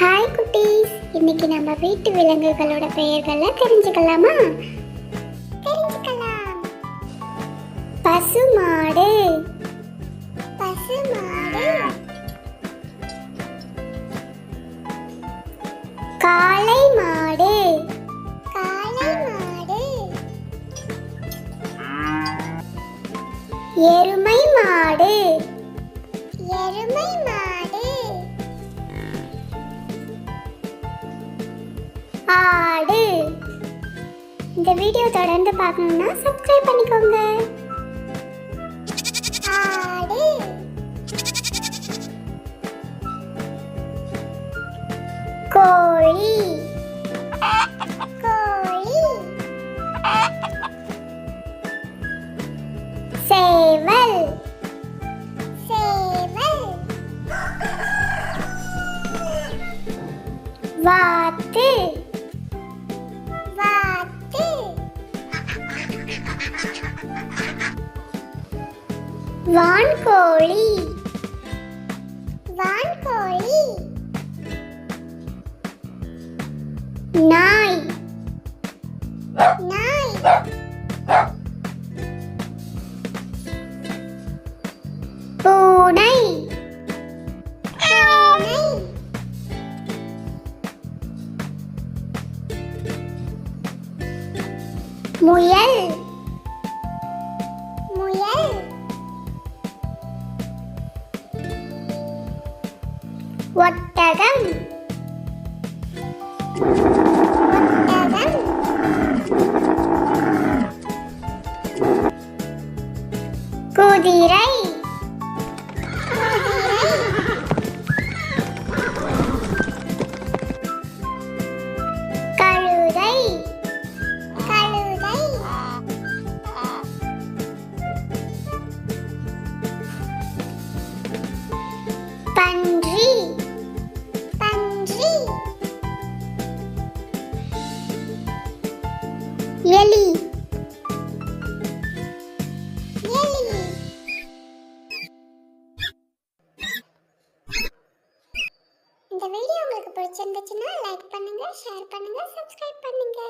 Hi குட்டீஸ், இன்னைக்கு நம்ம வீட்டு விலங்குகளோட பெயர்களை தெரிஞ்சுக்கலாமா? தெரிஞ்சுக்கலாம். பசுமாடு, பசுமாடு. காளை மாடு, காளை மாடு. எருமை மாடு, எருமை மாடு. ஆடு. இந்த வீடியோ தொடர்ந்து பார்க்கணும்னா சப்ஸ்கிரைப் பண்ணிக்கோங்க. ஆடு. கோழி, கோழி. சேவல், சேவல். வாத்து, வாத்து. வான்கோழி, வான்கோழி. நாய், நாய். பூனை, பூனை. முயல், முயல். ஒட்டகம், ஒட்டகம். குதிரை, குதிரை. கழுதை, கழுதை. பன்றி, பன்றி. எலி, எலி. இந்த வீடியோ உங்களுக்கு பிடிச்சிருந்துச்சுன்னா லைக் பண்ணுங்க, ஷேர் பண்ணுங்க, சப்ஸ்கிரைப் பண்ணுங்க.